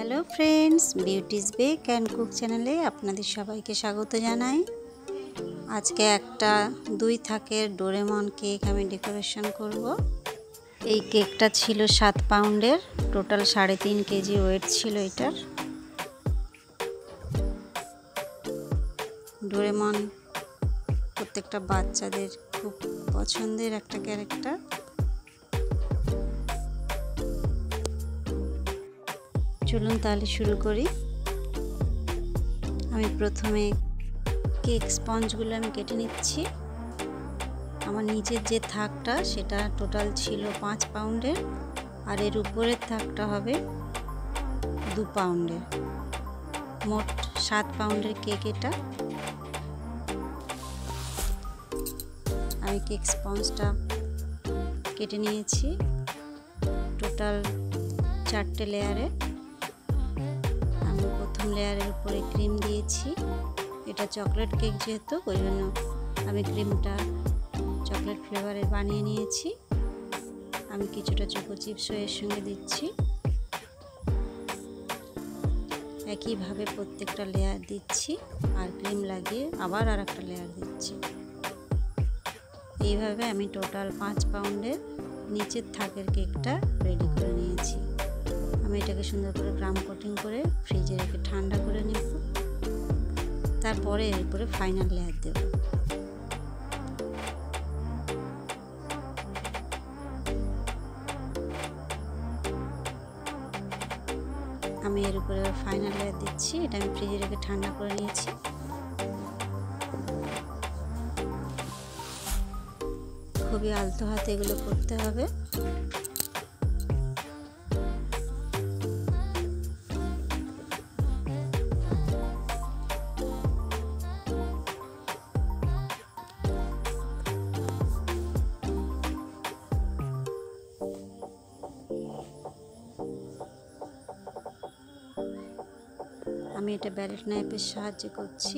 Hello friends, Beauty's Bake and Cook চ্যানেলে আপনাদের সবাইকে স্বাগত জানাই। আজকে একটা 2 থাকের ডোরেমন কেক আমি ডেকোরেশন করব। এই কেকটা ছিল 7 পাউন্ডের, টোটাল 3.5 কেজি ওয়েট ছিল এটার। ডোরেমন প্রত্যেকটা বাচ্চাদের খুব পছন্দের একটা ক্যারেক্টার। চলুন তাহলে শুরু করি। আমি প্রথমে কেক স্পঞ্জগুলো আমি কেটে নিচ্ছি। আমার নিচের যে থাকটা সেটা টোটাল ছিল 5 পাউন্ডের, আর এর উপরের থাকটা হবে 2 পাউন্ডের। মোট 7 পাউন্ডের কেক এটা। আমি কেক স্পঞ্জটা কেটে নিয়েছি টোটাল 4টে লেয়ারে। আমি প্রথম লেয়ারের উপরে ক্রিম দিয়েছি। এটা চকলেট কেক যেহেতু, ওই জন্য আমি ক্রিমটা চকলেট ফ্লেভারের বানিয়ে নিয়েছি। আমি কিছুটা চোকো চিপসও এর সঙ্গে দিচ্ছি। একইভাবে প্রত্যেকটা লেয়ার দিচ্ছি আর ক্রিম লাগিয়ে আবার আর একটা লেয়ার দিচ্ছি। এইভাবে আমি টোটাল 5 পাউন্ডের নিচের থাকের কেকটা রেডি করে নিয়েছি। আমি এটাকে সুন্দর করে গ্রাম কোটিং করে ফ্রিজে রেখে ঠান্ডা করে নেব। তারপরে এর উপরে ফাইনাল লেয়ার দেব। আমি এর উপরে ফাইনাল লেয়ার দিচ্ছি। এটা আমি ফ্রিজে রেখে ঠান্ডা করে নিয়েছি। খুবই আলতো হাতে এগুলো করতে হবে। আমি এটা ব্যালেট নাইফের সাহায্যে করছি।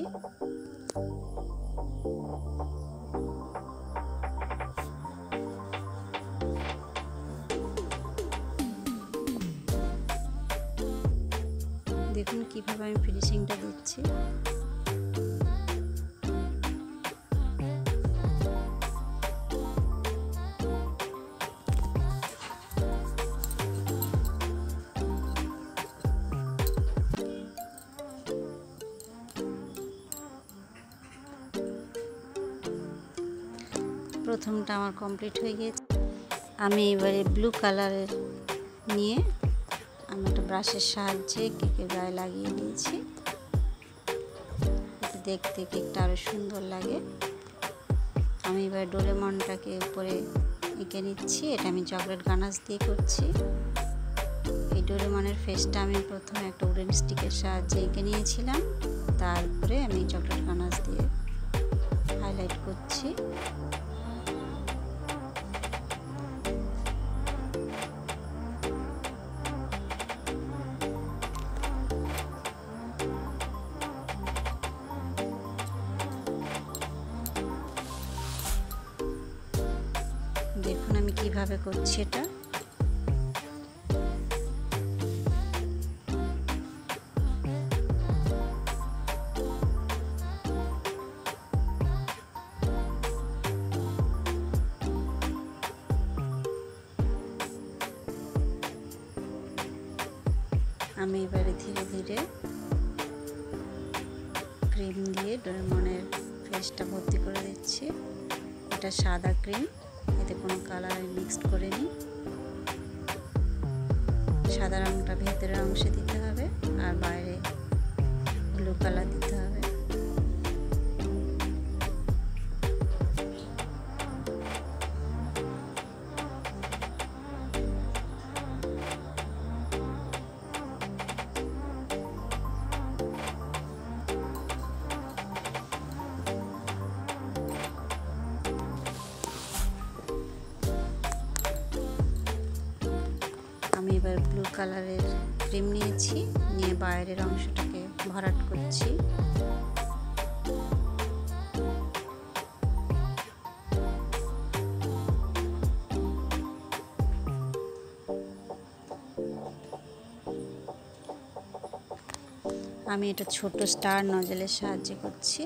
দেখুন কিভাবে আমি ফিনিশিংটা দিচ্ছি। প্রথমটা আমার কমপ্লিট হয়ে গিয়েছে। আমি এবারে ব্লু কালারের নিয়ে আমি একটা ব্রাশের সাহায্যে কেকের গায়ে লাগিয়ে দিয়েছি। এতে দেখতে কেকটা আরও সুন্দর লাগে। আমি এবার ডোরেমনটাকে উপরে এঁকে নিচ্ছি। এটা আমি চকলেট গানাশ দিয়ে করছি। এই ডোরেমনের ফেসটা আমি প্রথমে একটা উডেন স্টিকের সাহায্যে এঁকে নিয়েছিলাম। তারপরে আমি চকলেট গানাশ দিয়ে হাইলাইট করছি। দেখুন আমি কিভাবে করছি এটা। আমি এবারে ধীরে ধীরে ক্রিম দিয়ে ডোরেমনের ফেসটা ভর্তি করে দিচ্ছি। এটা সাদা ক্রিম, এতে কোনো কালার আমি মিক্সড করিনি। সাদা রঙটা ভেতরের অংশে দিতে হবে আর বাইরে ব্লু কালার দিতে হবে। আমি এবার ব্লু কালারের ক্রিম নিয়েছি, নিয়ে বাইরের অংশটাকে ভরাট করছি। আমি এটা ছোট স্টার নজলের সাহায্যে করছি।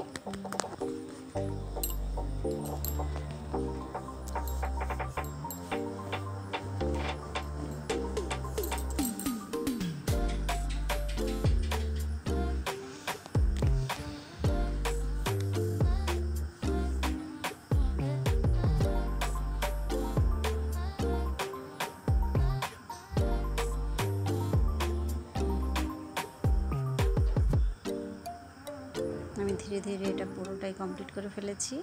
আমি ধীরে ধীরে এটা পুরোটাই কমপ্লিট করে ফেলেছি।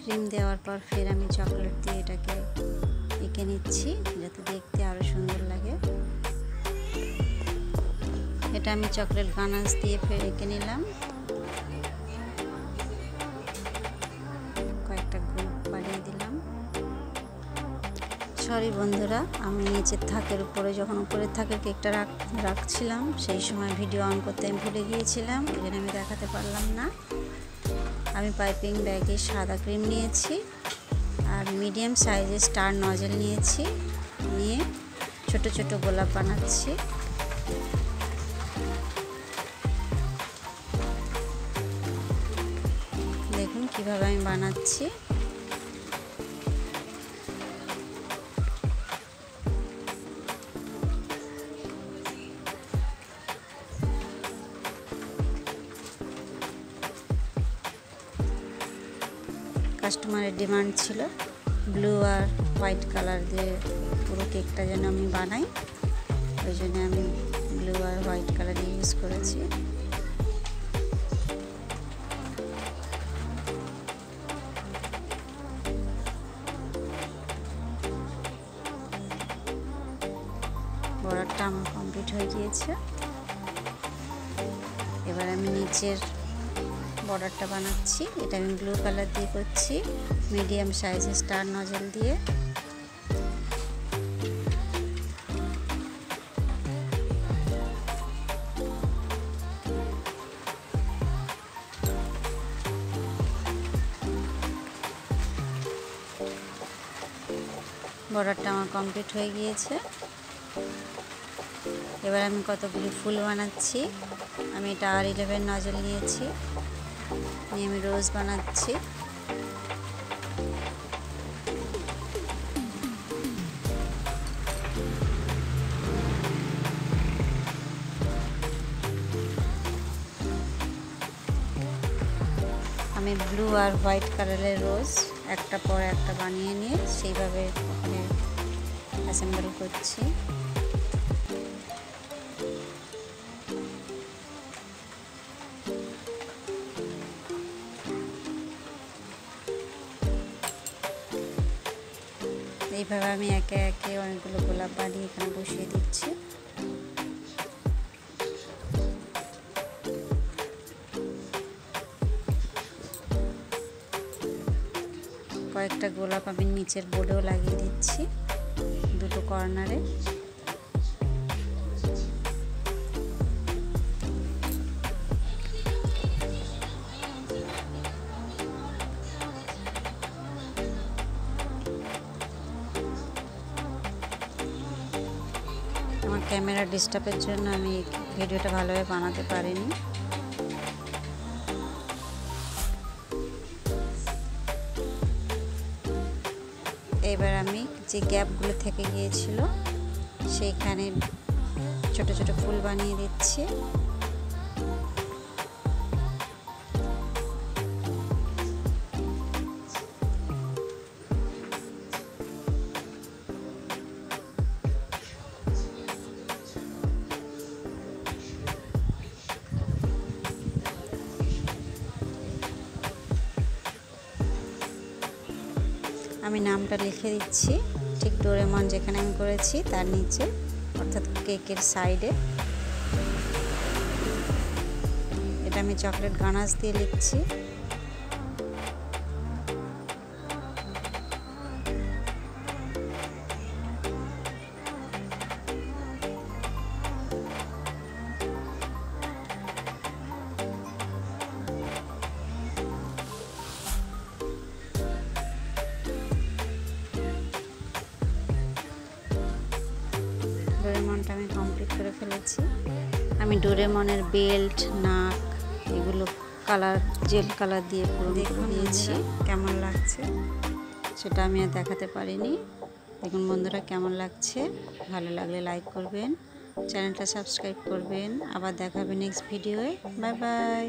ক্রিম দেওয়ার পর ফের আমি চকলেট দিয়ে এটাকে এঁকে নিচ্ছি যাতে দেখতে আরো সুন্দর লাগে। এটা আমি চকলেট গানাশ দিয়ে ফের এঁকে নিলাম। কয়েকটা গ্রুপ বাড়িয়ে দিলাম। সরি বন্ধুরা, আমি নিচের থাকের উপরে যখন উপরের থাকের কেকটা রাখছিলাম সেই সময় ভিডিও অন করতে আমি ভুলে গিয়েছিলাম, ওই জন্য আমি দেখাতে পারলাম না। আমি পাইপিং ব্যাগে সাদা ক্রিম নিয়েছি আর মিডিয়াম সাইজের স্টার নজেল নিয়েছি, নিয়ে ছোট ছোট গোলাপ বানাচ্ছি। দেখুন কিভাবে আমি বানাচ্ছি। কাস্টমারের ডিমান্ড ছিল ব্লু আর হোয়াইট কালার দিয়ে পুরো কেকটা যেন আমি বানাই, ওই জন্য আমি ব্লু আর হোয়াইট কালার ইউজ করেছি। বর্ডারটা আমার কমপ্লিট হয়ে গিয়েছে। এবার আমি নিচের বর্ডারটা বানাচ্ছি। এটা আমি ব্লু কালার দিয়ে করছি, মিডিয়াম সাইজের স্টার নজল দিয়ে। বর্ডারটা আমার কমপ্লিট হয়ে গিয়েছে। এবার আমি কতগুলি ফুল বানাচ্ছি। আমি এটা R11 নজল নিয়েছি, নিয়ে আমি রোজ বানাচ্ছি। আমি ব্লু আর হোয়াইট কালারের রোজ একটা পর একটা বানিয়ে নিয়ে সেইভাবে ওখানে অ্যাসেম্বল করছি। এইভাবে আমি একে একে অনেকগুলো গোলাপ বানিয়ে এখানে বসিয়ে দিচ্ছি। কয়েকটা গোলাপ আমি নিচের বোর্ডেও লাগিয়ে দিচ্ছি, দুটো কর্নারে। আমার ক্যামেরা ডিস্টার্বের জন্য আমি ভিডিওটা ভালোভাবে বানাতে পারিনি। এবার আমি যে গ্যাপগুলো থেকে গিয়েছিল সেইখানে ছোট ছোট ফুল বানিয়ে দিচ্ছি। আমি নামটা লিখে দিচ্ছি ঠিক ডোরেমন যেখানে আমি করেছি তার নিচে, অর্থাৎ কেকের সাইডে। এটা আমি চকলেট গানাশ দিয়ে লিখছি। কমপ্লিট করে ফেলেছি। আমি ডোরেমনের বেল্ট, নাক এগুলো কালার জেল কালার দিয়ে পুরো করে দিয়েছি। কেমন লাগছে সেটা আমি আর দেখাতে পারিনি। দেখুন বন্ধুরা কেমন লাগছে। ভালো লাগলে লাইক করবেন, চ্যানেলটা সাবস্ক্রাইব করবেন। আবার দেখাবেন নেক্সট ভিডিওয়ে। Bye bye.